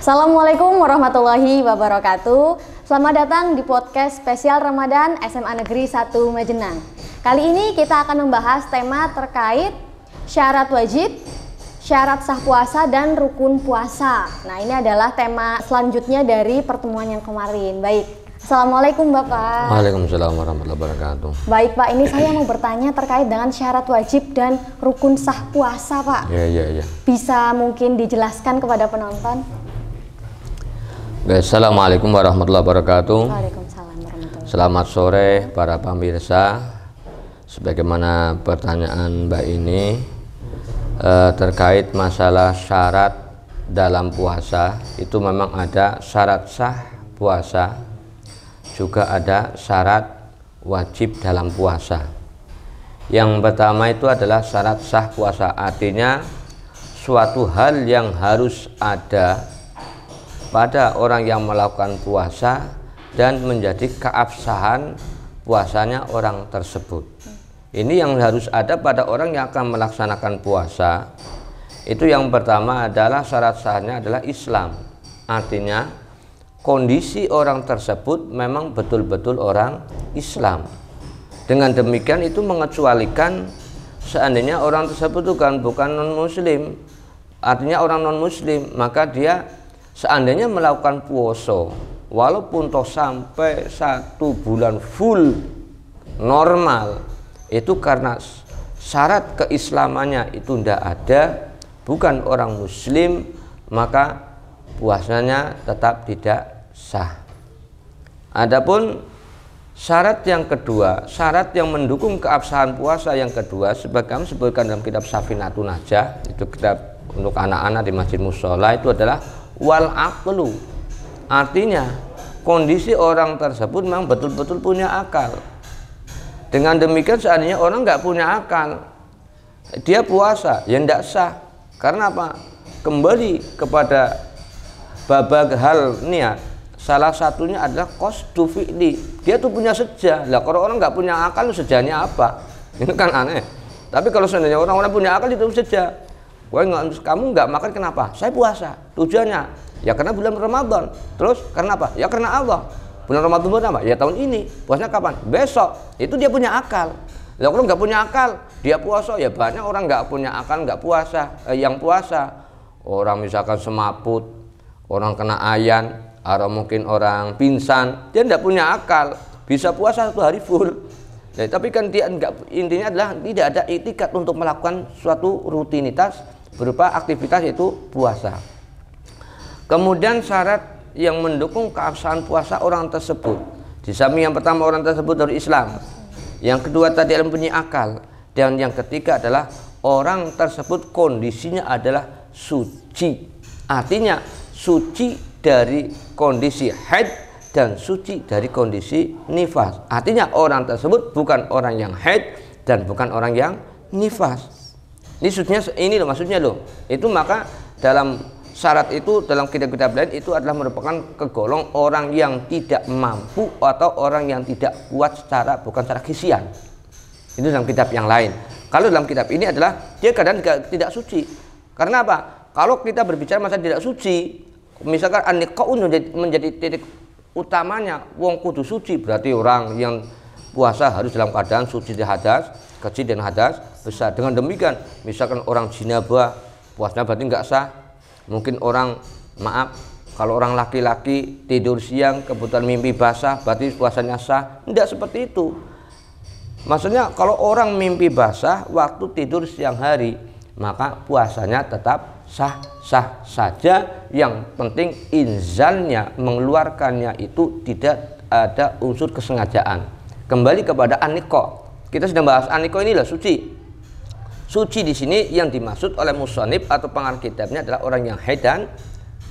Assalamualaikum warahmatullahi wabarakatuh. Selamat datang di podcast spesial Ramadan SMA Negeri 1 Majenang. Kali ini kita akan membahas tema terkait syarat wajib, syarat sah puasa, dan rukun puasa. Nah, ini adalah tema selanjutnya dari pertemuan yang kemarin. Baik, Assalamualaikum Bapak. Waalaikumsalam warahmatullahi wabarakatuh. Baik Pak, ini saya mau bertanya terkait dengan syarat wajib dan rukun sah puasa Pak. Iya. Bisa mungkin dijelaskan kepada penonton? Assalamualaikum warahmatullahi wabarakatuh. Waalaikumsalam warahmatullahi wabarakatuh. Selamat sore para pemirsa. Sebagaimana pertanyaan Mbak ini terkait masalah syarat dalam puasa, itu memang ada syarat sah puasa, juga ada syarat wajib dalam puasa. Yang pertama itu adalah syarat sah puasa, artinya suatu hal yang harus ada pada orang yang melakukan puasa dan menjadi keabsahan puasanya orang tersebut. Ini yang harus ada pada orang yang akan melaksanakan puasa. Itu yang pertama adalah syarat sahnya adalah Islam. Artinya kondisi orang tersebut memang betul-betul orang Islam. Dengan demikian itu mengecualikan seandainya orang tersebut bukan non muslim, artinya orang non muslim, maka dia seandainya melakukan puasa walaupun toh sampai 1 bulan full normal, itu karena syarat keislamannya itu tidak ada, bukan orang muslim, maka puasanya tetap tidak sah. Adapun syarat yang kedua, syarat yang mendukung keabsahan puasa yang kedua, sebagai kami sebutkan dalam kitab Safinatun Najah, itu kitab untuk anak-anak di Masjid Mushola, itu adalah wal aqlu. Artinya kondisi orang tersebut memang betul-betul punya akal. Dengan demikian seandainya orang nggak punya akal, dia puasa ya tidak sah. Karena apa? Kembali kepada babak hal niat. Salah satunya adalah qasdu fi'li. Dia tuh punya sejah. Lah kalau orang nggak punya akal, sejahnya apa? Ini kan aneh. Tapi kalau seandainya orang-orang punya akal, itu sejah. Kamu nggak makan kenapa? Saya puasa. Tujuannya ya karena bulan Ramadan. Terus karena apa? Ya karena Allah. Bulan Ramadan bulan apa? Ya tahun ini. Puasanya kapan? Besok. Itu dia punya akal. Kalau orang nggak punya akal, dia puasa. Ya banyak orang nggak punya akal nggak puasa. Yang puasa orang misalkan semaput, orang kena ayan, atau mungkin orang pingsan, dia tidak punya akal, bisa puasa 1 hari full. Ya, tapi kan dia enggak, intinya adalah tidak ada itikat untuk melakukan suatu rutinitas berupa aktivitas, yaitu puasa. Kemudian syarat yang mendukung keabsahan puasa orang tersebut, di samping yang pertama orang tersebut dari Islam, yang kedua tadi adalah punya akal, dan yang ketiga adalah orang tersebut kondisinya adalah suci. Artinya suci dari kondisi haid dan suci dari kondisi nifas. Artinya orang tersebut bukan orang yang haid dan bukan orang yang nifas. Ini loh maksudnya loh. Itu maka dalam syarat itu dalam kitab-kitab lain itu adalah merupakan kegolong orang yang tidak mampu atau orang yang tidak kuat bukan secara kisian. Itu dalam kitab yang lain. Kalau dalam kitab ini adalah dia kadang tidak suci. Karena apa? Kalau kita berbicara masalah tidak suci, misalkan an-niqa'un menjadi titik utamanya, wong kudu suci, berarti orang yang puasa harus dalam keadaan suci dari hadas kecil dan hadas besar. Dengan demikian misalkan orang jinabah, puasanya berarti nggak sah. Mungkin orang, maaf, kalau orang laki-laki tidur siang kebetulan mimpi basah, berarti puasanya sah. Tidak seperti itu. Maksudnya kalau orang mimpi basah waktu tidur siang hari, maka puasanya tetap sah-sah saja. Yang penting inzalnya, mengeluarkannya itu tidak ada unsur kesengajaan. Kembali kepada an-niqa. Kita sedang bahas an-niqa, inilah suci. Suci di sini yang dimaksud oleh musannif atau pengarang kitabnya adalah orang yang haid dan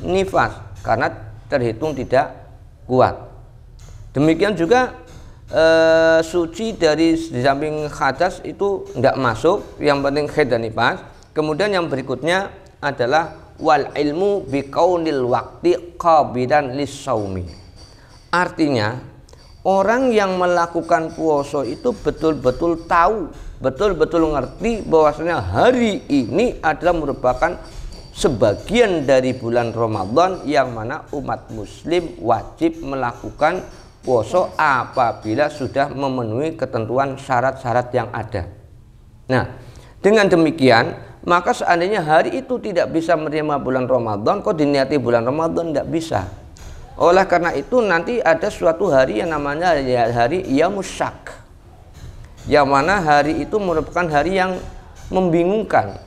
nifas, karena terhitung tidak kuat. Demikian juga suci dari di samping hadas itu tidak masuk, yang penting haid dan nifas. Kemudian yang berikutnya adalah wal ilmu biqaunil waqti qabidan lis-shaumi. Artinya orang yang melakukan puasa itu betul-betul tahu, betul-betul ngerti bahwasanya hari ini adalah merupakan sebagian dari bulan Ramadan yang mana umat muslim wajib melakukan puasa apabila sudah memenuhi ketentuan syarat-syarat yang ada. Nah, dengan demikian maka seandainya hari itu tidak bisa menerima bulan Ramadan, kok diniati bulan Ramadan, tidak bisa. Oleh karena itu nanti ada suatu hari yang namanya hari Yaumuz Syak, yang mana hari itu merupakan hari yang membingungkan.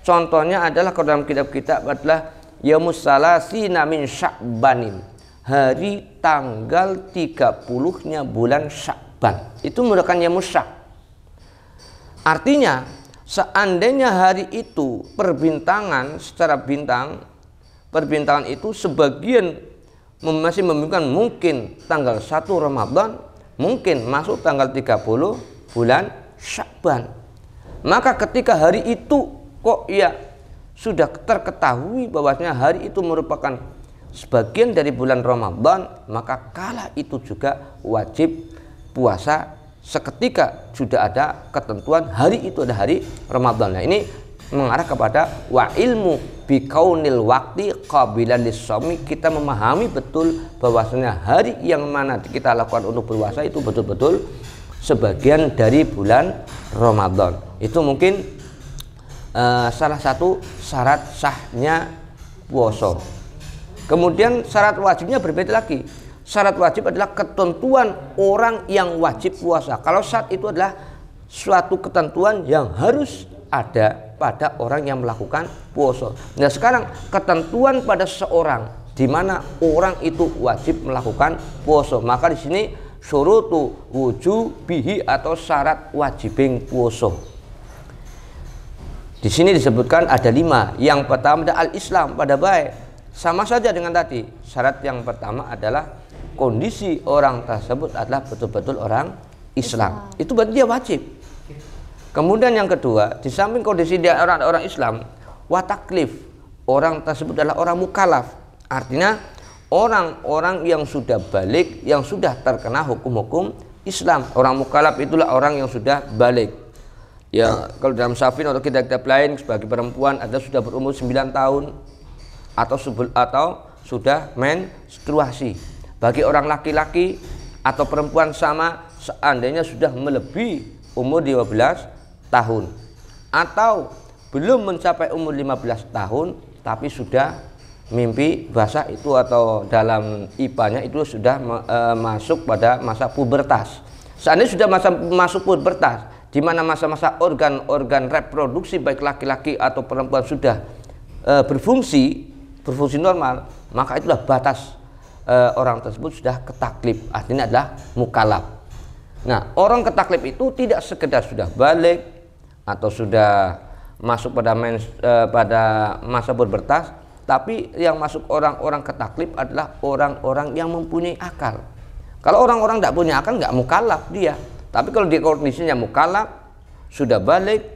Contohnya adalah kalau dalam kitab-kitab adalah Yaumuz Salasina min Sya'banin, hari tanggal 30-nya bulan Sya'ban. Itu merupakan Yaumuz Syak. Artinya seandainya hari itu perbintangan secara bintang, perbintangan itu sebagian masih membingungkan, mungkin tanggal 1 Ramadan, mungkin masuk tanggal 30 bulan Sya'ban. Maka ketika hari itu kok ya sudah terketahui bahwasanya hari itu merupakan sebagian dari bulan Ramadan, maka kala itu juga wajib puasa seketika sudah ada ketentuan hari itu ada hari Ramadan. Nah, ini mengarah kepada wa ilmu bikaunil waqti qabilan lis-shaumi. Kita memahami betul bahwasanya hari yang mana kita lakukan untuk berpuasa itu betul-betul sebagian dari bulan Ramadan. Itu mungkin salah satu syarat sahnya puasa. Kemudian syarat wajibnya berbeda lagi. Syarat wajib adalah ketentuan orang yang wajib puasa. Kalau syarat itu adalah suatu ketentuan yang harus ada pada orang yang melakukan puasa. Nah, sekarang ketentuan pada seseorang di mana orang itu wajib melakukan puasa. Maka di sini syurutu wujubihi atau syarat wajibing puasa. Di sini disebutkan ada 5. Yang pertama adalah al-Islam, pada baik. Sama saja dengan tadi. Syarat yang pertama adalah kondisi orang tersebut adalah betul-betul orang Islam. Itu berarti dia wajib. Kemudian yang kedua, di samping kondisi dia orang Islam, wataklif, orang tersebut adalah orang mukallaf. Artinya orang-orang yang sudah balik, yang sudah terkena hukum-hukum Islam. Orang mukallaf itulah orang yang sudah balik. Ya, kalau dalam Syafi'i atau kitab-kitab lain sebagai perempuan ada sudah berumur 9 tahun atau sudah menstruasi. Bagi orang laki-laki atau perempuan sama, seandainya sudah melebihi umur 15 tahun atau belum mencapai umur 15 tahun tapi sudah mimpi basah itu, atau dalam IPA-nya itu sudah masuk pada masa pubertas. Seandainya sudah masuk pubertas, di mana masa-masa organ-organ reproduksi baik laki-laki atau perempuan sudah berfungsi normal, maka itulah batas orang tersebut sudah ketaklif, artinya adalah mukallaf. Nah, orang ketaklif itu tidak sekedar sudah balik atau sudah masuk pada masa pubertas, tapi yang masuk orang-orang ketaklif adalah orang-orang yang mempunyai akal. Kalau orang-orang tidak punya akal, nggak mukallaf dia. Tapi kalau di kondisinya mukallaf, sudah balik,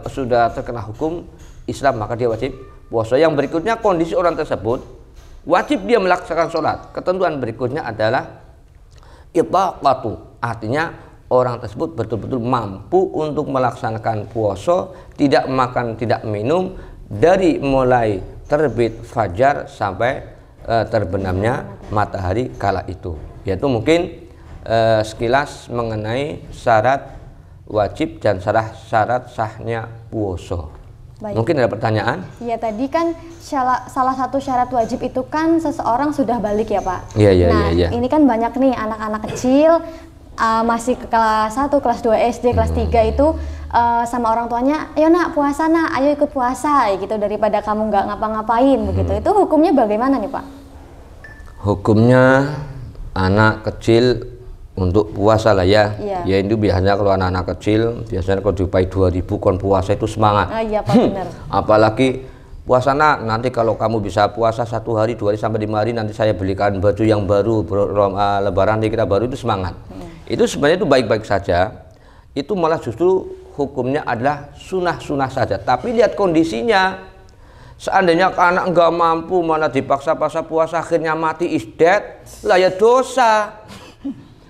sudah terkena hukum Islam, maka dia wajib puasa. Yang berikutnya, kondisi orang tersebut wajib dia melaksanakan sholat. Ketentuan berikutnya adalah itaqatu, artinya orang tersebut betul-betul mampu untuk melaksanakan puasa, tidak makan, tidak minum dari mulai terbit fajar sampai terbenamnya matahari kala itu. Yaitu mungkin sekilas mengenai syarat wajib dan syarat sahnya puasa. Baik. Mungkin ada pertanyaan? Ya, tadi kan salah satu syarat wajib itu kan seseorang sudah balik ya Pak. Iya. Ini kan banyak nih anak-anak kecil masih ke kelas 1, kelas 2 SD, kelas 3 itu sama orang tuanya, ayo nak puasa nak, ayo ikut puasa gitu, daripada kamu nggak ngapa-ngapain begitu. Itu hukumnya bagaimana nih Pak? Hukumnya anak kecil untuk puasa lah ya. Ya itu biasanya kalau anak-anak kecil biasanya kalau diupai 2.000 kon puasa itu semangat. Iya Pak, benar. Apalagi puasa nak, nanti kalau kamu bisa puasa 1 hari, 2 hari sampai 5 hari, nanti saya belikan baju yang baru, lebaran kita baru, itu semangat. Itu sebenarnya itu baik-baik saja. Itu malah justru hukumnya adalah sunah-sunah saja. Tapi lihat kondisinya. Seandainya anak nggak mampu, malah dipaksa-paksa puasa, akhirnya mati is dead, lah ya dosa.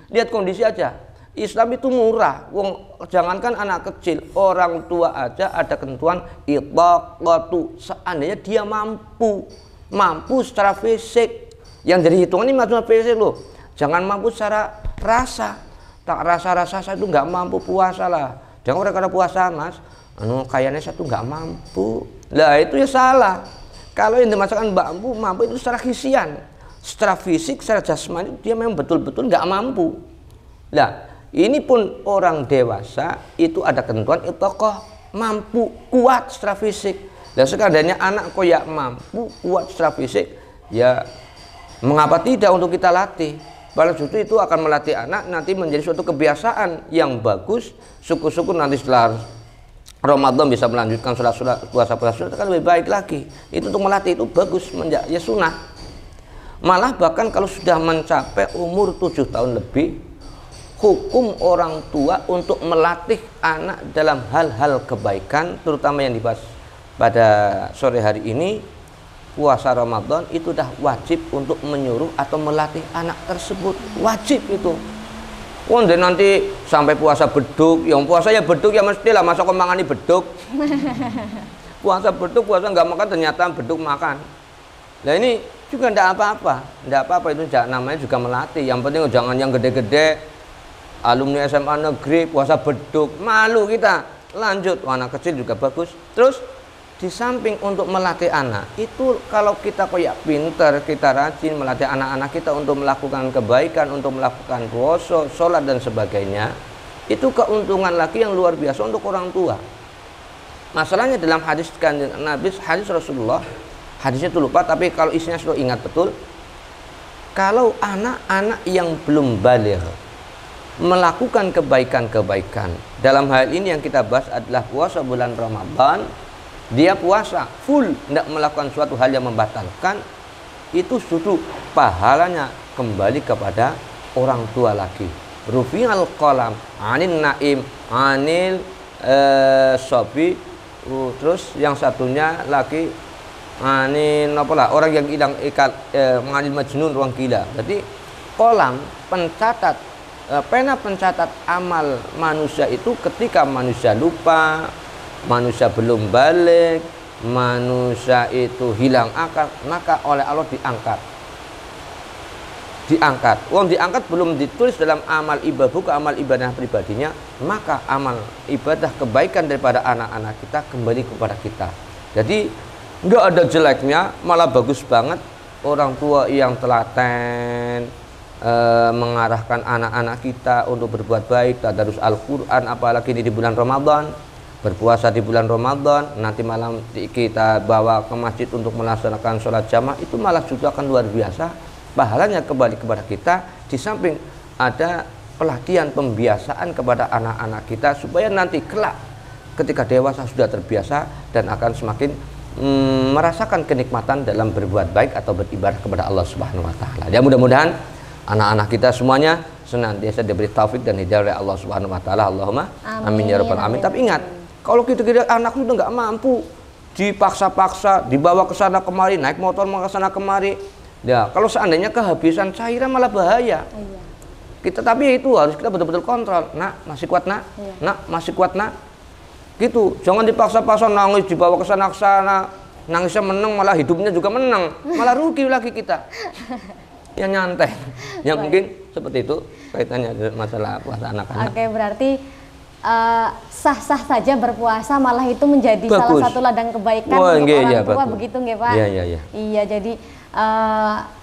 Lihat kondisi aja. Islam itu murah. Wong jangankan anak kecil, orang tua aja ada ketentuan itaqatu. Seandainya dia mampu secara fisik. Yang jadi hitungan ini maksudnya fisik loh. Jangan mampu secara rasa. Tak rasa-rasa saya itu nggak mampu puasa lah. Jangan orang kada puasa mas, kayaknya saya tuh nggak mampu. Lah itu ya salah. Kalau yang dimaksudkan mampu itu secara hisian, secara fisik, secara jasmani dia memang betul-betul nggak mampu. Lah ini pun orang dewasa itu ada ketentuan itaqah, mampu kuat secara fisik. Dan sekadanya anak kok ya mampu kuat secara fisik, ya mengapa tidak untuk kita latih? Padahal justru itu akan melatih anak nanti menjadi suatu kebiasaan yang bagus. Syukur-syukur nanti setelah Ramadan bisa melanjutkan puasa-puasa kan lebih baik lagi. Itu untuk melatih itu bagus, ya sunnah. Malah bahkan kalau sudah mencapai umur 7 tahun lebih, hukum orang tua untuk melatih anak dalam hal-hal kebaikan, terutama yang dibahas pada sore hari ini, puasa Ramadan itu dah wajib untuk menyuruh atau melatih anak tersebut. Wajib itu. Dan nanti sampai puasa beduk, yang puasa ya beduk ya mestilah, masa kau mangani beduk. Puasa beduk, puasa nggak makan ternyata beduk makan. Nah ini juga ndak apa-apa, itu namanya juga melatih. Yang penting jangan yang gede-gede. Alumni SMA negeri puasa beduk, malu kita. Lanjut, anak kecil juga bagus. Terus di samping untuk melatih anak itu, kalau kita kayak pinter, kita rajin melatih anak-anak kita untuk melakukan kebaikan, untuk melakukan puasa, sholat dan sebagainya, itu keuntungan lagi yang luar biasa untuk orang tua. Masalahnya dalam hadis Nabi, hadis Rasulullah, hadisnya itu lupa, tapi kalau isinya sudah ingat betul, kalau anak-anak yang belum baligh melakukan kebaikan-kebaikan, dalam hal ini yang kita bahas adalah puasa bulan Ramadan, dia puasa full, tidak melakukan suatu hal yang membatalkan, itu sudah pahalanya kembali kepada orang tua lagi. Rufi'al qalam anin naim anil sobi, terus yang satunya lagi anin apalah, orang yang hilang ikat, menganil majnun, ruang gila. Jadi kolam pencatat, pena pencatat amal manusia itu ketika manusia lupa, manusia belum balik, manusia itu hilang akal, maka oleh Allah diangkat. Diangkat belum ditulis dalam amal ibadah, bukan amal ibadah pribadinya, maka amal ibadah kebaikan daripada anak-anak kita kembali kepada kita. Jadi nggak ada jeleknya, malah bagus banget orang tua yang telaten mengarahkan anak-anak kita untuk berbuat baik, tadarus Al-Quran, apalagi ini di bulan Ramadan, berpuasa di bulan Ramadan, nanti malam kita bawa ke masjid untuk melaksanakan sholat jamaah, itu malah juga akan luar biasa pahalanya kembali kepada kita. Di samping ada pelatihan pembiasaan kepada anak-anak kita supaya nanti kelak ketika dewasa sudah terbiasa dan akan semakin merasakan kenikmatan dalam berbuat baik atau beribadah kepada Allah Subhanahu wa taala. Ya mudah-mudahan anak-anak kita semuanya senantiasa diberi taufik dan hidayah oleh Allah Subhanahu wa taala. Allahumma amin ya rabbal alamin. Tapi ingat, kalau kita anak udah nggak mampu, dipaksa-paksa, dibawa ke sana kemari, naik motor mau ke sana kemari, ya kalau seandainya kehabisan cairan malah bahaya. Kita tapi itu harus kita betul-betul kontrol. Nak masih kuat nak, nak masih kuat nak, gitu. Jangan dipaksa-paksa nangis, dibawa ke sana, nangisnya menang malah hidupnya juga menang, malah rugi lagi kita. Ya nyantai, yang mungkin seperti itu kaitannya dengan masalah puasa anak-anak. Oke, berarti sah-sah saja berpuasa, malah itu menjadi bagus. Salah satu ladang kebaikan untuk orang tua, begitu nggih Pak? Iya, jadi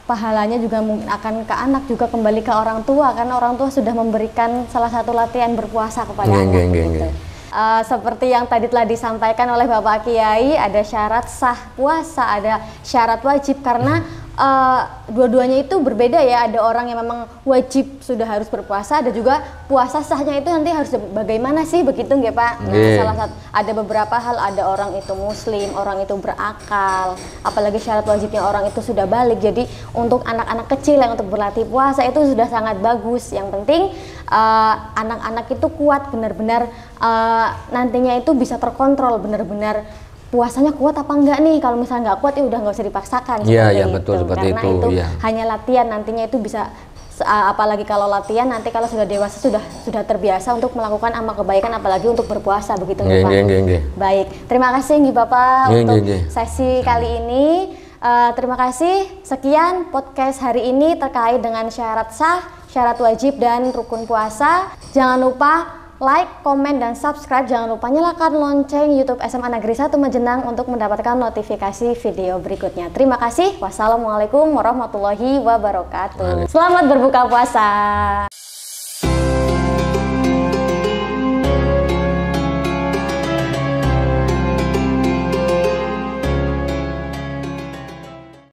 pahalanya juga mungkin akan ke anak, juga kembali ke orang tua, karena orang tua sudah memberikan salah satu latihan berpuasa kepada anak. Gitu. Seperti yang tadi telah disampaikan oleh Bapak Kiai, ada syarat sah puasa, ada syarat wajib, karena dua-duanya itu berbeda ya. Ada orang yang memang wajib sudah harus berpuasa, ada juga puasa sahnya itu nanti harus bagaimana sih, begitu nggak Pak? Nah, salah satu ada beberapa hal, ada orang itu muslim, orang itu berakal, apalagi syarat wajibnya orang itu sudah balik. Jadi untuk anak-anak kecil yang untuk berlatih puasa itu sudah sangat bagus. Yang penting anak-anak itu kuat, benar-benar nantinya itu bisa terkontrol, benar-benar puasanya kuat apa enggak nih. Kalau misalnya nggak kuat ya udah nggak usah dipaksakan. Iya betul seperti karena itu ya. Hanya latihan, nantinya itu bisa apalagi kalau latihan nanti kalau sudah dewasa sudah terbiasa untuk melakukan amal kebaikan, apalagi untuk berpuasa begitu Pak. Baik, terima kasih nggih Bapak untuk sesi kali ini. Terima kasih. Sekian podcast hari ini terkait dengan syarat sah, syarat wajib dan rukun puasa. Jangan lupa like, komen, dan subscribe. Jangan lupa nyalakan lonceng YouTube SMA Negeri 1 Majenang untuk mendapatkan notifikasi video berikutnya. Terima kasih. Wassalamualaikum warahmatullahi wabarakatuh. Selamat berbuka puasa.